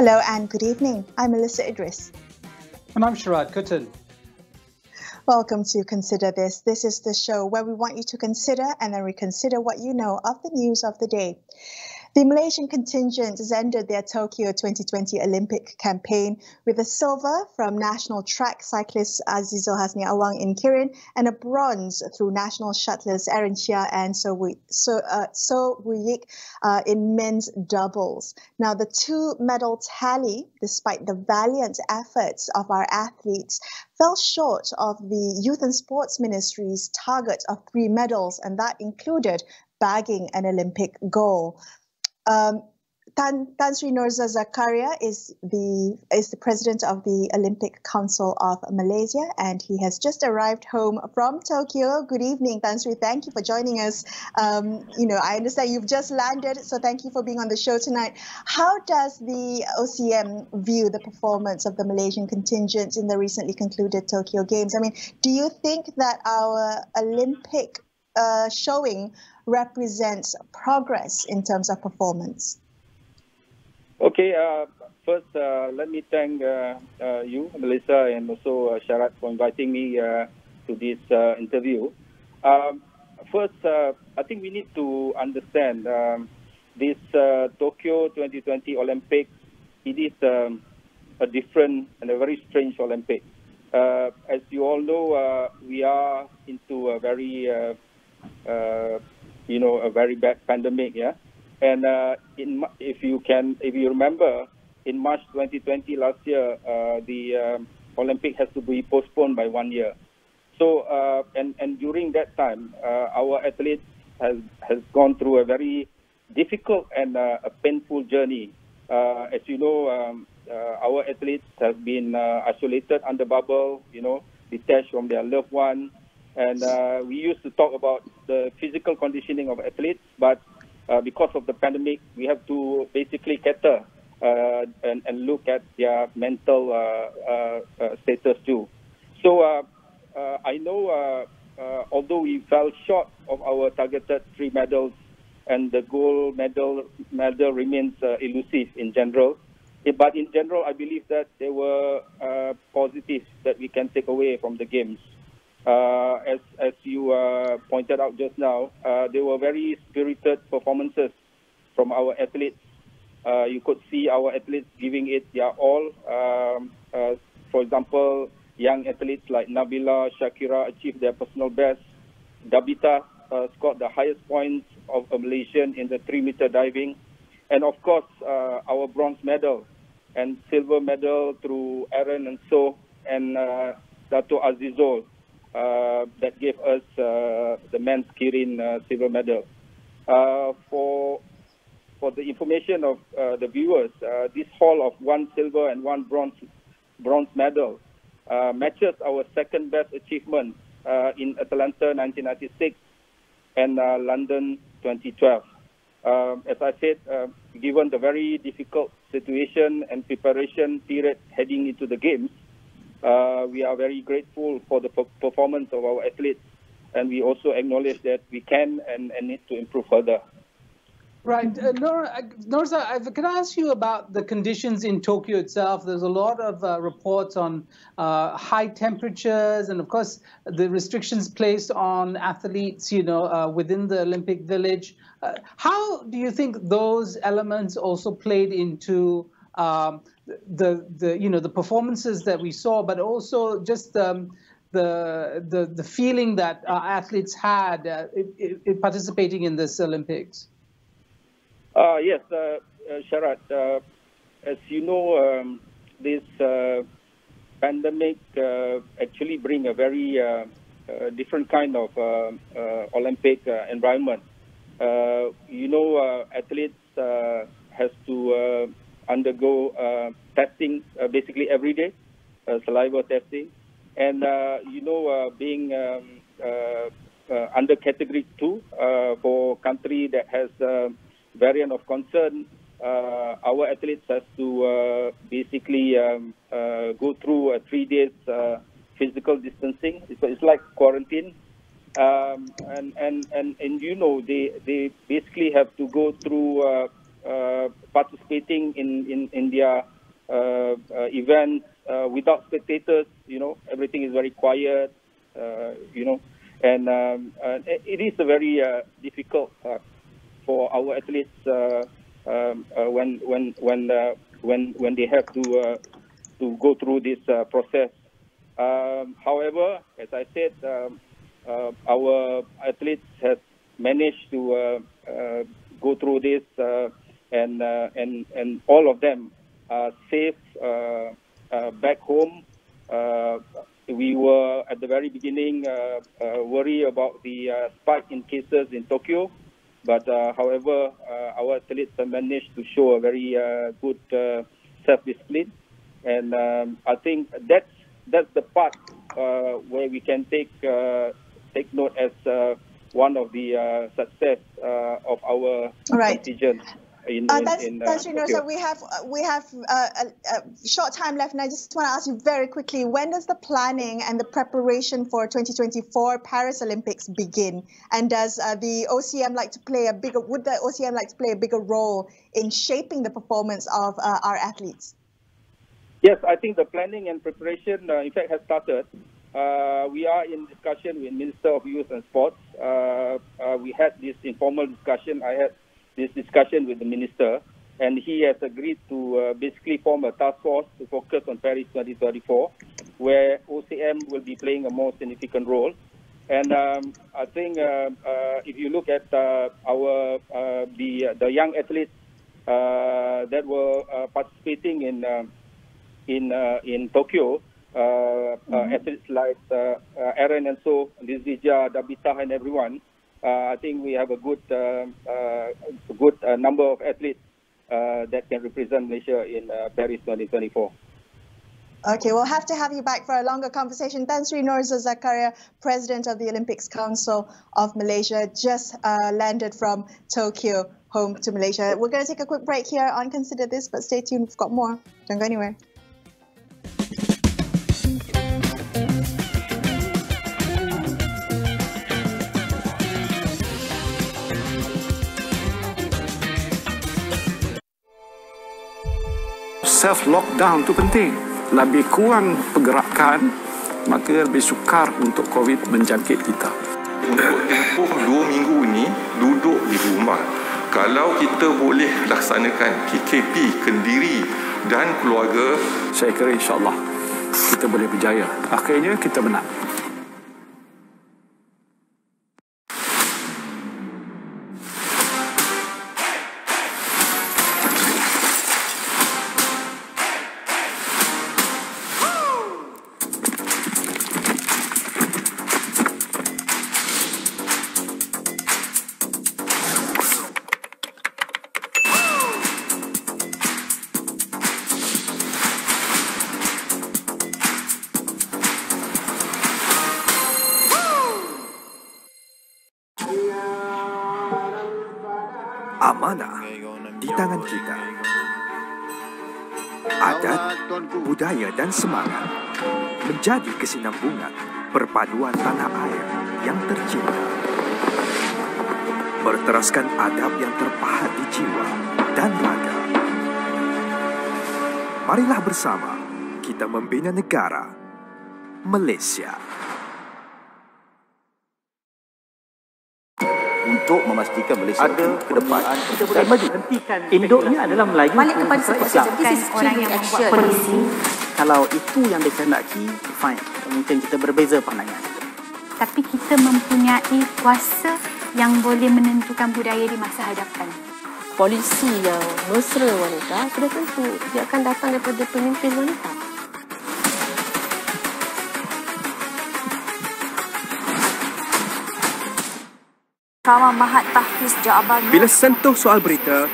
Hello and good evening. I'm Melisa Idris. And I'm Sharaad Kuttan. Welcome to Consider This. This is the show where we want you to consider and then reconsider what you know of the news of the day. The Malaysian contingent has ended their Tokyo 2020 Olympic campaign with a silver from national track cyclist Azizul Hasni Awang in Kirin and a bronze through national shuttlers Aaron Chia and So Wuyik in men's doubles. Now, the two-medal tally, despite the valiant efforts of our athletes, fell short of the Youth and Sports Ministry's target of 3 medals, and that included bagging an Olympic gold. Tan Sri Norza Zakaria is the president of the Olympic Council of Malaysia, and he has just arrived home from Tokyo. Good evening, Tan Sri. Thank you for joining us. I understand you've just landed, so thank you for being on the show tonight. How does the OCM view the performance of the Malaysian contingent in the recently concluded Tokyo Games? I mean, do you think that our Olympic showing represents progress in terms of performance? Okay, first let me thank you, Melissa, and also Sharaad for inviting me to this interview. First, I think we need to understand this Tokyo 2020 Olympics. It is a different and a very strange Olympic. As you all know, we are into a very a very bad pandemic, yeah. And if you remember, in March 2020 last year, the Olympic has to be postponed by 1 year. So and during that time, our athletes has gone through a very difficult and a painful journey. As you know, our athletes have been isolated under bubble, detached from their loved ones. And we used to talk about the physical conditioning of athletes, but because of the pandemic, we have to basically cater and look at their mental status too. So I know, although we fell short of our targeted 3 medals, and the gold medal remains elusive in general. But in general, I believe that there were positives that we can take away from the games. As you pointed out just now, they were very spirited performances from our athletes. You could see our athletes giving it their all. For example, young athletes like Nabila, Shakira achieved their personal best. Dabita scored the highest points of a Malaysian in the 3-meter diving. And of course, our bronze medal and silver medal through Aaron and So and Dato' Azizul. That gave us the men's Kirin silver medal. For the information of the viewers, this haul of 1 silver and 1 bronze medal matches our second best achievement in Atlanta 1996 and London 2012. As I said, given the very difficult situation and preparation period heading into the Games, we are very grateful for the performance of our athletes, and we also acknowledge that we can and need to improve further. Right. Norza, can I ask you about the conditions in Tokyo itself? There's a lot of reports on high temperatures and, of course, the restrictions placed on athletes, within the Olympic Village. How do you think those elements also played into the performances that we saw, but also just the feeling that athletes had participating in this Olympics? Yes, Sharaad. As you know, this pandemic actually bring a very different kind of Olympic environment. Athletes has to undergo testing basically every day, saliva testing. And, being under category 2 for country that has variant of concern, our athletes has to basically go through a 3 days physical distancing. It's like quarantine. And they basically have to go through participating in their events without spectators. Everything is very quiet. And it is a very difficult for our athletes when they have to go through this process. However, as I said, our athletes have managed to go through this, and all of them are safe back home. We were at the very beginning worried about the spike in cases in Tokyo, but however, our athletes have managed to show a very good self-discipline, and I think that's the part where we can take note as one of the success of our contingent. Tan Sri Norza, we have a short time left, and I just want to ask you very quickly: when does the planning and the preparation for 2024 Paris Olympics begin? And does the OCM like to play a bigger? Would the OCM like to play a bigger role in shaping the performance of our athletes? Yes, I think the planning and preparation, in fact, has started. We are in discussion with Minister of Youth and Sports. We had this informal discussion. I had this discussion with the minister, and he has agreed to basically form a task force to focus on Paris 2024, where OCM will be playing a more significant role. And I think if you look at the young athletes that were participating in Tokyo, athletes like Aaron and so, Lizija, Dabita, and everyone. I think we have a good number of athletes that can represent Malaysia in Paris 2024. Okay, we'll have to have you back for a longer conversation. Tan Sri Norza Zakaria, President of the Olympics Council of Malaysia, just landed from Tokyo home to Malaysia. We're going to take a quick break here on Consider This, but stay tuned, we've got more. Don't go anywhere. Self-lockdown tu penting. Lebih kurang pergerakan, maka lebih sukar untuk COVID menjangkit kita. Untuk tempoh 2 minggu ni, duduk di rumah. Kalau kita boleh laksanakan KKP, Kendiri dan keluarga, saya kira insyaAllah kita boleh berjaya. Akhirnya kita menang. Amanah di tangan kita. Adat, budaya dan semangat menjadi kesinambungan perpaduan tanah air yang tercinta. Berteraskan adab yang terpahat di jiwa dan raga. Marilah bersama kita membina negara Malaysia. Untuk memastikan Malaysia ada ke depan dan maju. Induknya adalah Melayu. Balik kepada orang yang membuat polisi. Kalau itu yang dikehendaki, fine. Mungkin kita berbeza pandangan. Tapi kita mempunyai kuasa yang boleh menentukan budaya di masa hadapan. Polisi yang mesra wanita sudah tentu dia akan datang daripada pemimpin wanita. Bila sentuh soal berita,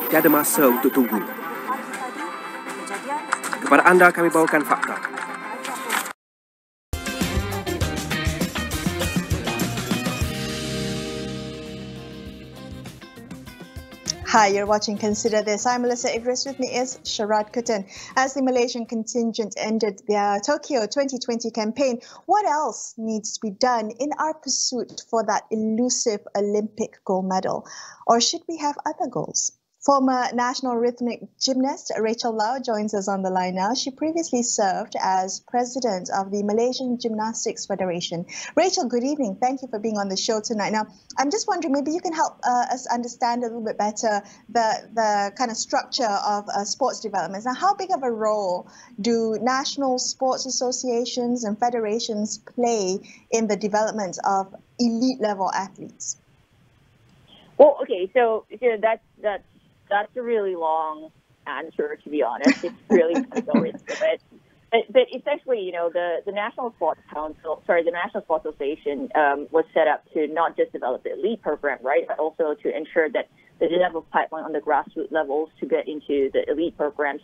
tiada masa untuk tunggu. Kepada anda kami bawakan fakta. Hi, you're watching Consider This. I'm Melisa Idris. With me is Sharaad Kuttan. As the Malaysian contingent ended their Tokyo 2020 campaign, what else needs to be done in our pursuit for that elusive Olympic gold medal? Or should we have other goals? Former national rhythmic gymnast Rachel Lau joins us on the line now. She previously served as president of the Malaysian Gymnastics Federation. Rachel, good evening. Thank you for being on the show tonight. Now, I'm just wondering, maybe you can help us understand a little bit better the kind of structure of sports developments. Now, how big of a role do national sports associations and federations play in the development of elite level athletes? Well, okay, so that's a really long answer, to be honest. It's really going to go into it. But essentially, you know, the National Sports Association was set up to not just develop the elite program, right, but also to ensure that there's a level pipeline on the grassroots levels to get into the elite programs.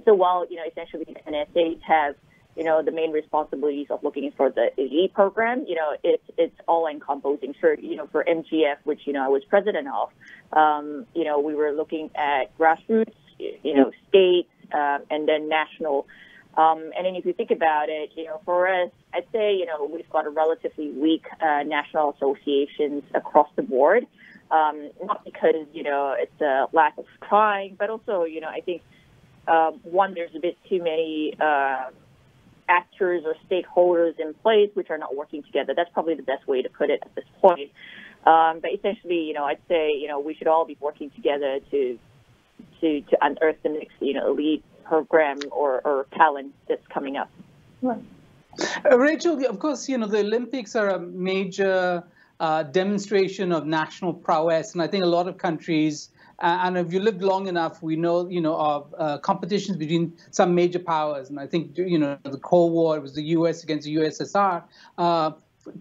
So while, you know, essentially the NSAs have, you know, the main responsibilities of looking for the elite program, you know, it's all encompassing. For, you know, for MGF, which, you know, I was president of, you know, we were looking at grassroots, you know, state, and then national. And then if you think about it, you know, for us, I'd say, you know, we've got a relatively weak national associations across the board. Not because, you know, it's a lack of trying, but also, you know, I think, one, there's a bit too many actors or stakeholders in place which are not working together. That's probably the best way to put it at this point. But essentially, you know, I'd say, you know, we should all be working together to unearth the next, you know, elite program or talent that's coming up. Right. Rachel, of course, you know, the Olympics are a major demonstration of national prowess, and I think a lot of countries, and if you lived long enough, we know, you know, of competitions between some major powers. And I think, you know, the Cold War, it was the US against the USSR,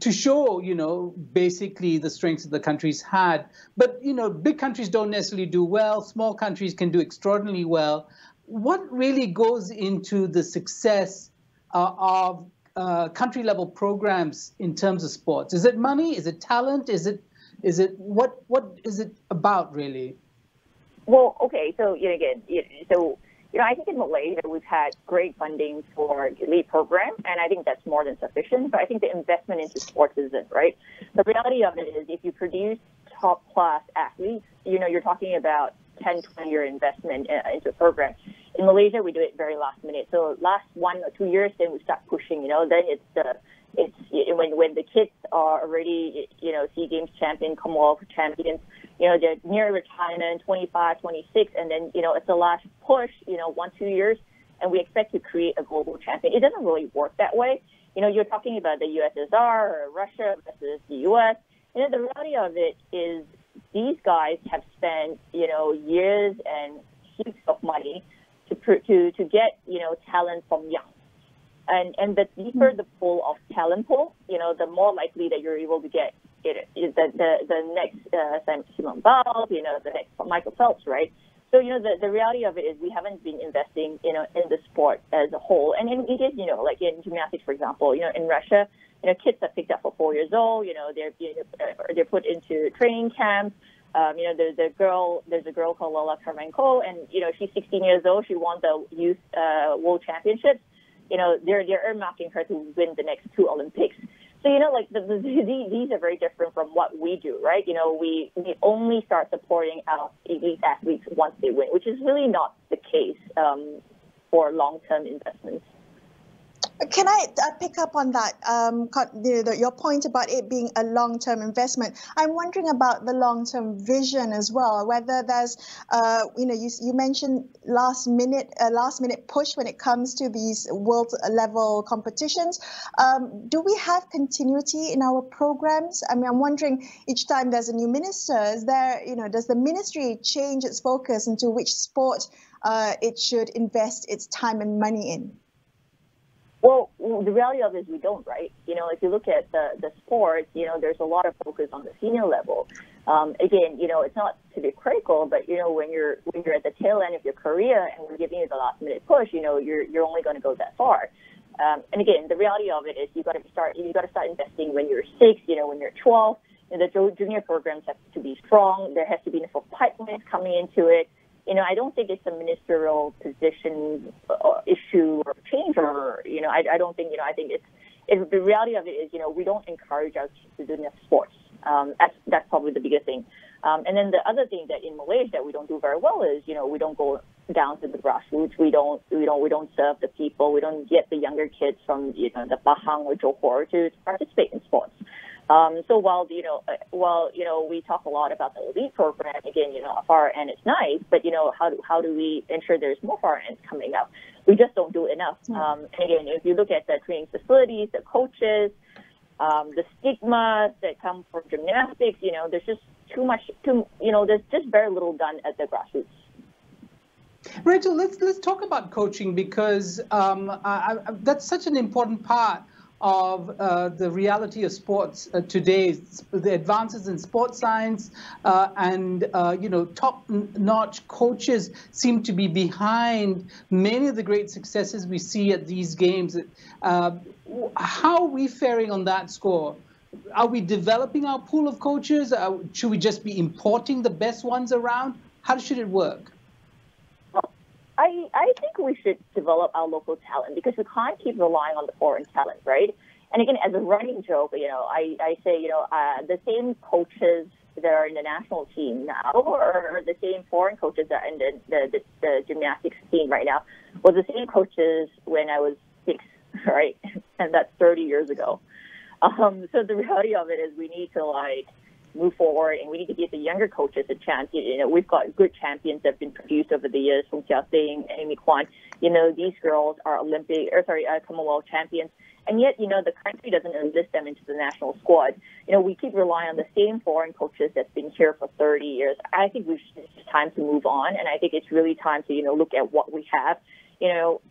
to show, you know, basically the strengths that the countries had. But, you know, big countries don't necessarily do well. Small countries can do extraordinarily well. What really goes into the success of country-level programs in terms of sports? Is it money? Is it talent? Is it what is it about, really? Well, okay, so, you know, again, you know, I think in Malaysia we've had great funding for the elite program, and I think that's more than sufficient. But I think the investment into sports isn't, right? The reality of it is, if you produce top-class athletes, you know, you're talking about 10, 20-year investment into a program. In Malaysia, we do it very last minute. So last 1 or 2 years, then we start pushing. You know, then it's when the kids are already, you know, SEA Games champion, Commonwealth champions, you know, they're near retirement, 25, 26, and then, you know, it's the last push, you know, 1, 2 years, and we expect to create a global champion. It doesn't really work that way. You know, you're talking about the USSR or Russia versus the US. You know, the reality of it is these guys have spent, you know, years and heaps of money to get, you know, talent from young. And the deeper the pool of talent pool, you know, the more likely that you're able to get the next Simone Biles, you know, the next Michael Phelps, right? So, you know, the reality of it is we haven't been investing, you know, in the sport as a whole. And it is, you know, like in gymnastics, for example, you know, in Russia, you know, kids are picked up for 4 years old, you know, they're put into training camps. You know, there's a girl called Lola Karmenko, and, you know, she's 16 years old. She won the youth world championships. You know, they're earmarking her to win the next 2 Olympics. So, you know, like these are very different from what we do, right? You know, we only start supporting our elite athletes once they win, which is really not the case for long-term investments. Can I pick up on that, your point about it being a long-term investment? I'm wondering about the long-term vision as well, whether there's, you know, you mentioned last minute push when it comes to these world-level competitions. Do we have continuity in our programs? I mean, I'm wondering, each time there's a new minister, is there, you know, does the ministry change its focus into which sport it should invest its time and money in? Well, the reality of it is we don't, right? You know, if you look at the sports, you know, there's a lot of focus on the senior level. Again, you know, it's not to be critical, but, you know, when you're at the tail end of your career and we're giving you the last minute push, you know, you're only going to go that far. And again, the reality of it is you got to start investing when you're 6, you know, when you're 12. The junior programs have to be strong. There has to be enough pipelines coming into it. I don't think it's a ministerial position or issue or change, or I don't think I think it's the reality of it is we don't encourage our kids to do enough sports. That's probably the biggest thing. And then the other thing that in Malaysia that we don't do very well is we don't go down to the grassroots. We don't serve the people. We don't get the younger kids from the Pahang or Johor to participate in sports. So while we talk a lot about the elite program, again, far end is nice, but how do we ensure there's more far ends coming up? We just don't do enough. And again, if you look at the training facilities, the coaches, the stigmas that come from gymnastics, there's just too much. There's just very little done at the grassroots. Rachel, let's talk about coaching, because that's such an important part of the reality of sports today. The advances in sports science and top-notch coaches seem to be behind many of the great successes we see at these games. How are we faring on that score? Are we developing our pool of coaches? Should we just be importing the best ones around? How should it work? I think we should develop our local talent, because we can't keep relying on the foreign talent, right? And again, as a running joke, I say, the same coaches that are in the national team now, or the same foreign coaches that are in the gymnastics team right now, were the same coaches when I was 6, right? And that's 30 years ago. So the reality of it is we need to move forward, and we need to give the younger coaches a chance. We've got good champions that have been produced over the years, Fung Chia Sing, Amy Kwan. These girls are Commonwealth champions, and yet, the country doesn't enlist them into the national squad. We keep relying on the same foreign coaches that's been here for 30 years. I think it's time to move on, and I think it's really time to, look at what we have.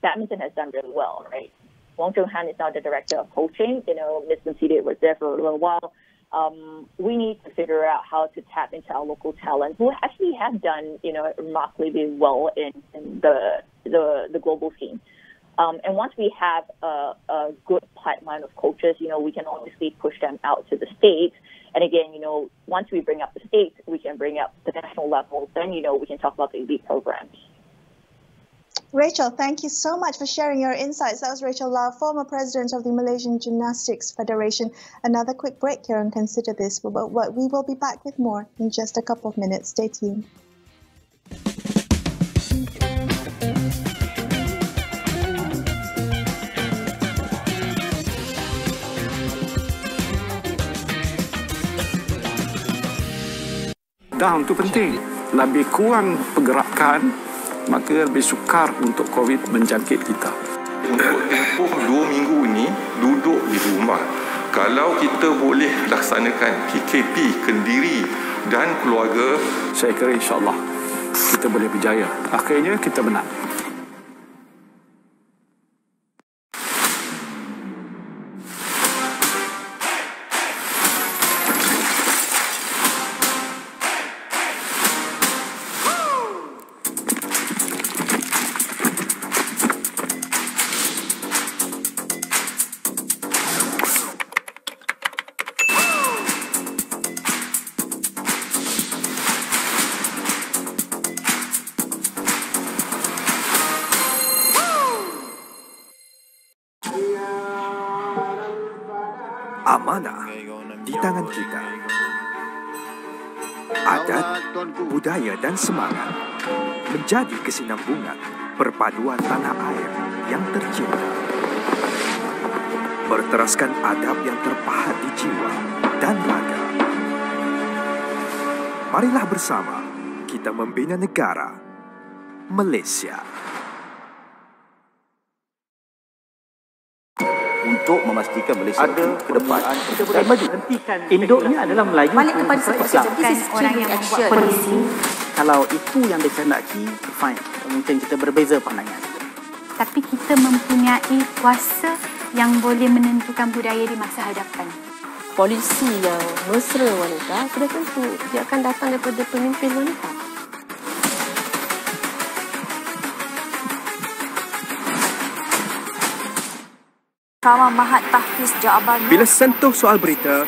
Badminton has done really well, right? Wong Chung Han is now the director of coaching. Ms. Mancidi was there for a little while. We need to figure out how to tap into our local talent, who actually have done, remarkably well in the global scene. And once we have a good pipeline of coaches, we can obviously push them out to the States. And again, once we bring up the States, we can bring up the national level. Then, we can talk about the elite programs. Rachel, thank you so much for sharing your insights. That was Rachel Lau, former president of the Malaysian Gymnastics Federation. Another quick break here and consider this. We will be back with more in just a couple of minutes. Stay tuned. Dah, itu penting. Lebih kurang pergerakan, maka lebih sukar untuk COVID menjangkit kita. Untuk tempoh 2 minggu ini, duduk di rumah. Kalau kita boleh laksanakan KKP, Kendiri dan keluarga, saya kira insyaAllah kita boleh berjaya. Akhirnya kita menang. Amanah di tangan kita. Adat, budaya dan semangat menjadi kesinambungan perpaduan tanah air yang tercinta. Berteraskan adab yang terpahat di jiwa dan raga. Marilah bersama kita membina negara Malaysia. Untuk memastikan Malaysia ada ke depan dan maju. Induknya adalah Melayu. Balik kepada bukan orang yang membuat polisi. Kalau itu yang dikehendaki, fine. Mungkin kita berbeza pandangan. Tapi kita mempunyai kuasa yang boleh menentukan budaya di masa hadapan. Polisi yang mesra wanita sudah tentu dia akan datang daripada pemimpin wanita. Mahkamah Mahat Tahfiz Jawaban. Bila sentuh soal berita,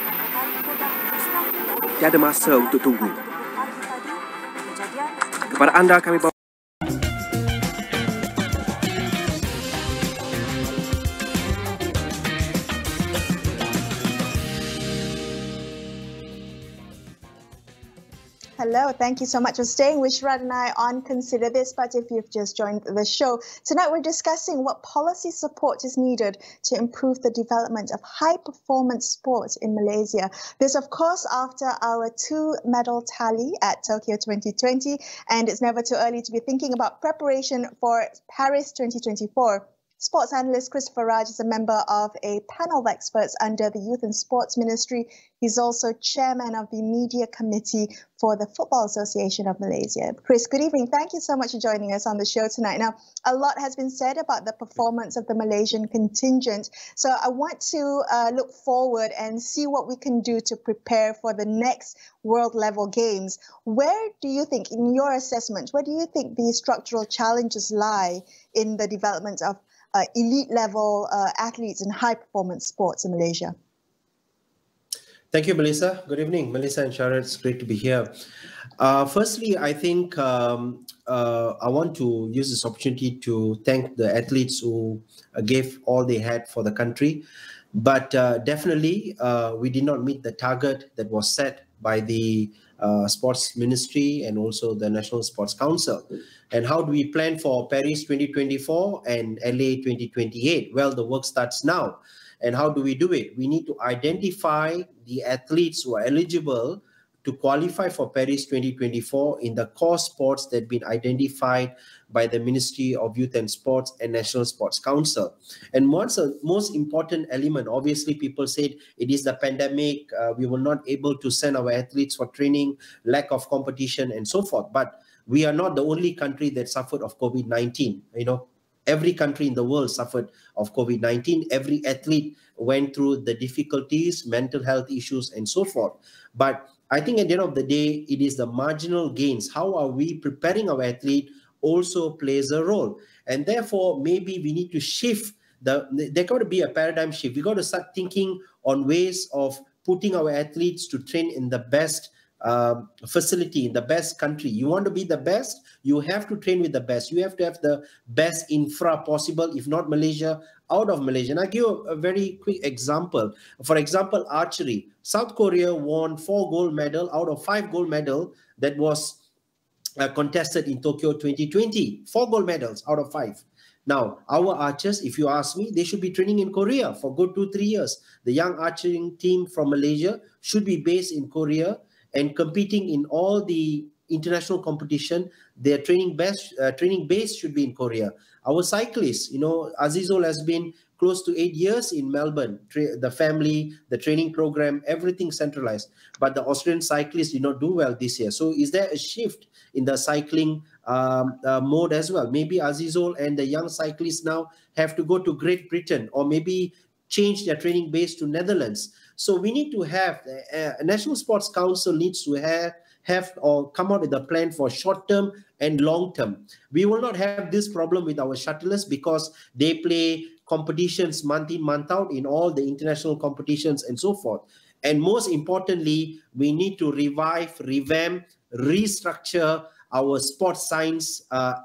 tiada masa untuk tunggu. Kepada anda kami bawa Hello, thank you so much for staying with Sharaad and I on Consider This. But if you've just joined the show, tonight we're discussing what policy support is needed to improve the development of high-performance sports in Malaysia. This, of course, after our 2-medal tally at Tokyo 2020, and it's never too early to be thinking about preparation for Paris 2024. Sports analyst Christopher Raj is a member of a panel of experts under the Youth and Sports Ministry. He's also chairman of the Media Committee for the Football Association of Malaysia. Chris, good evening. Thank you so much for joining us on the show tonight. Now, a lot has been said about the performance of the Malaysian contingent. So I want to look forward and see what we can do to prepare for the next world-level games. Where do you think, in your assessment, where do you think the structural challenges lie in the development of elite-level athletes in high-performance sports in Malaysia? Thank you, Melissa. Good evening, Melissa and Sharaad. It's great to be here. Firstly, I think I want to use this opportunity to thank the athletes who gave all they had for the country. But definitely, we did not meet the target that was set by the Sports Ministry and also the National Sports Council. And how do we plan for Paris 2024 and LA 2028? Well, the work starts now. And how do we do it? We need to identify the athletes who are eligible to qualify for Paris 2024 in the core sports that have been identified by the Ministry of Youth and Sports and National Sports Council. And what's the most important element? Obviously, people said it is the pandemic. We were not able to send our athletes for training, lack of competition, and so forth. But we are not the only country that suffered of COVID-19. You know, every country in the world suffered of COVID-19. Every athlete went through the difficulties, mental health issues, and so forth. But I think at the end of the day, it is the marginal gains. How are we preparing our athlete also plays a role. And therefore, maybe we need to shift. There got to be a paradigm shift. We got to start thinking on ways of putting our athletes to train in the best facility, in the best country. You want to be the best, you have to train with the best. You have to have the best infra possible, if not Malaysia, out of Malaysia. And I'll give a very quick example. For example, archery. South Korea won 4 gold medals out of 5 gold medals that was contested in Tokyo 2020. 4 gold medals out of 5. Now, our archers, if you ask me, they should be training in Korea for good 2-3 years. The young archering team from Malaysia should be based in Korea and competing in all the international competition. Their training base should be in Korea. Our cyclists, you know, Azizul has been close to 8 years in Melbourne. The family, the training program, everything centralized. But the Australian cyclists did not do well this year. So is there a shift in the cycling mode as well? Maybe Azizul and the young cyclists now have to go to Great Britain, or maybe change their training base to Netherlands. So we need to have, National Sports Council needs to have or come out with a plan for short-term and long-term. We will not have this problem with our shuttlers because they play competitions month in, month out in all the international competitions and so forth. And most importantly, we need to revive, revamp, restructure our sports science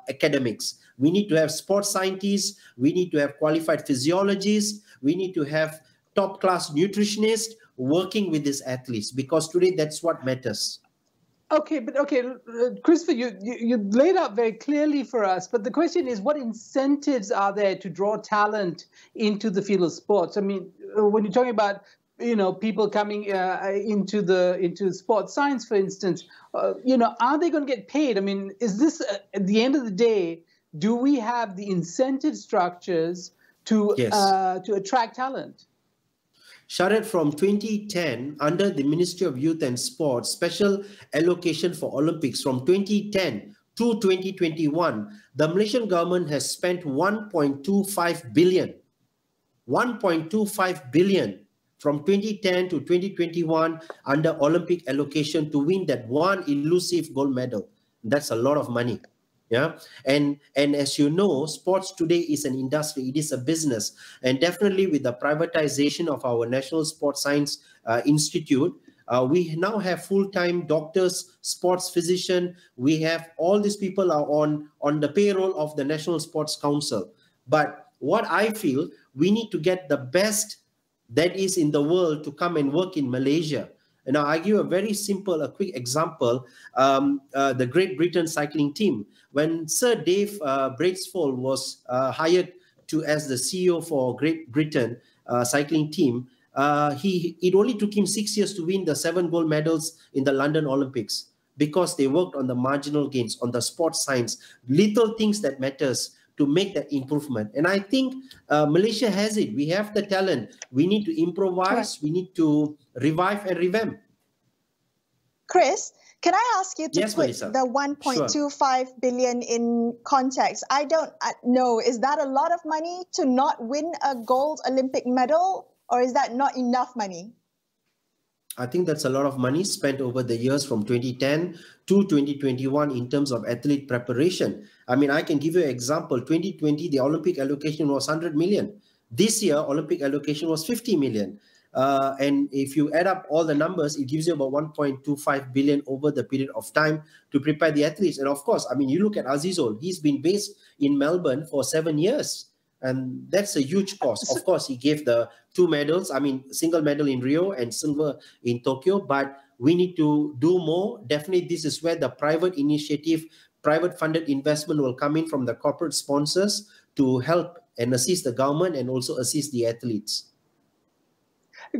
academics. We need to have sports scientists. We need to have qualified physiologists. We need to have top-class nutritionists working with these athletes, because today that's what matters. Okay, Christopher, you laid out very clearly for us, but the question is, what incentives are there to draw talent into the field of sports? I mean, when you're talking about, you know, people coming into sports science, for instance, you know, are they going to get paid? I mean, is this at the end of the day, do we have the incentive structures to attract talent? Sharaad, from 2010, under the Ministry of Youth and Sports, special allocation for Olympics from 2010 to 2021, the Malaysian government has spent 1.25 billion. 1.25 billion from 2010 to 2021 under Olympic allocation to win that one elusive gold medal. That's a lot of money. Yeah, and as you know, sports today is an industry, it is a business, and definitely with the privatization of our National Sports Science Institute, We now have full-time doctors, sports physician. We have all these people are on the payroll of the National Sports Council. But what I feel, we need to get the best that is in the world to come and work in Malaysia. And I'll give you a very simple, a quick example. The Great Britain cycling team. When Sir Dave Brailsford was hired as the CEO for Great Britain cycling team, it only took him 6 years to win the 7 gold medals in the London Olympics, because they worked on the marginal gains, on the sports science, little things that matters to make that improvement. And I think Malaysia has it. We have the talent. We need to improvise. We need to revive and revamp. Chris, can I ask you to put Melissa. the 1.25 billion in context? I don't know. Is that a lot of money to not win a gold Olympic medal, or is that not enough money? I think that's a lot of money spent over the years from 2010 to 2021 in terms of athlete preparation. I mean, I can give you an example. 2020, the Olympic allocation was 100 million. This year, Olympic allocation was 50 million. And if you add up all the numbers, it gives you about 1.25 billion over the period of time to prepare the athletes. And of course, I mean, you look at Azizul, he's been based in Melbourne for 7 years. And that's a huge cost. Of course, he gave the 2 medals, I mean, single medal in Rio and silver in Tokyo, but we need to do more. Definitely, this is where the private initiative, private funded investment will come in from the corporate sponsors to help and assist the government and also assist the athletes.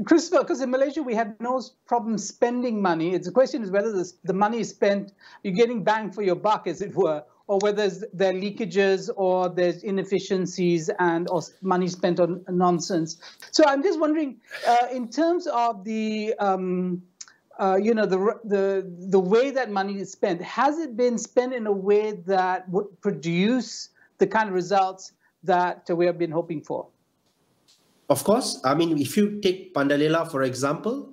Christopher, because in Malaysia we have no problem spending money. The question is whether the money is spent, you're getting bang for your buck, as it were, or whether there are leakages or there's inefficiencies or money spent on nonsense. So I'm just wondering, in terms of the way that money is spent, has it been spent in a way that would produce the kind of results that we have been hoping for? Of course. I mean, if you take Pandalela, for example,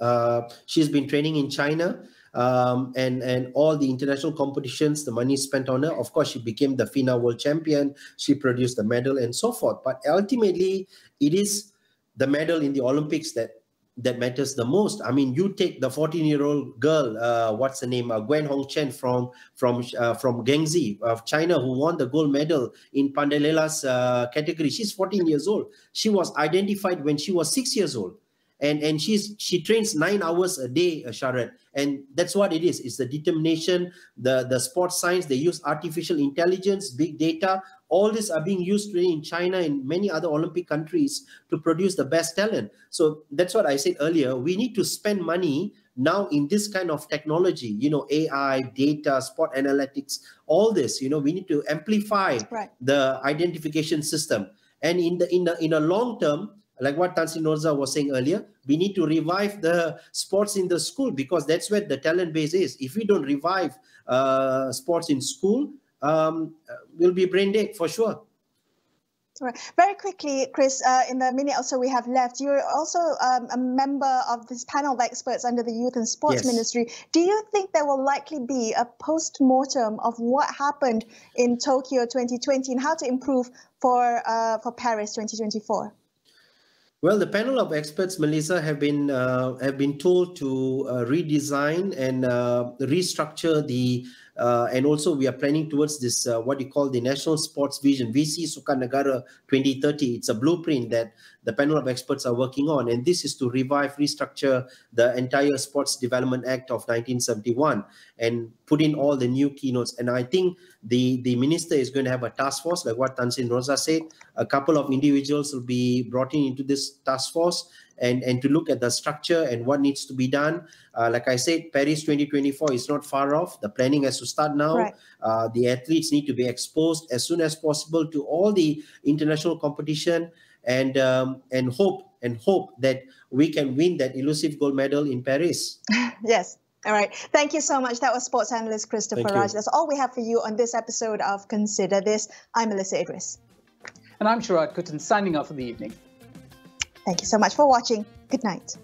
she's been training in China, and all the international competitions, the money spent on her. Of course, she became the FINA world champion. She produced the medal and so forth. But ultimately, it is the medal in the Olympics that matters the most. I mean, you take the 14-year-old girl, what's her name, Gwen Hongchen from Guangxi of China, who won the gold medal in Pandelela's category. She's 14 years old. She was identified when she was 6 years old. And she trains 9 hours a day, Sharaad. And that's what it is. It's the determination, the sports science. They use artificial intelligence, big data. All these are being used today in China and many other Olympic countries to produce the best talent. So that's what I said earlier. We need to spend money now in this kind of technology, AI, data, sport analytics, all this, we need to amplify the identification system. And in the long term, like what Tan Sri Norza was saying earlier, we need to revive the sports in the school, because that's where the talent base is. If we don't revive sports in school, we'll be brain dead for sure. Right. Very quickly, Chris, in the minute or so we have left, you're also a member of this panel of experts under the Youth and Sports Ministry. Do you think there will likely be a post-mortem of what happened in Tokyo 2020 and how to improve for Paris 2024? Well, the panel of experts, Melissa, have been told to redesign and restructure the, and also we are planning towards this, what you call the National Sports Vision, VC Sukarnegara 2030. It's a blueprint that the panel of experts are working on. And this is to revive, restructure the entire Sports Development Act of 1971 and put in all the new keynotes. And I think the minister is going to have a task force, like what Tan Sri Norza said. A couple of individuals will be brought into this task force and to look at the structure and what needs to be done. Like I said, Paris 2024 is not far off. The planning has to start now. Right. The athletes need to be exposed as soon as possible to all the international competition, and hope that we can win that elusive gold medal in Paris. Yes. All right. Thank you so much. That was sports analyst Christopher Raj. That's all we have for you on this episode of Consider This. I'm Melisa Idris. And I'm Sharaad Kuttan, signing off for the evening. Thank you so much for watching. Good night.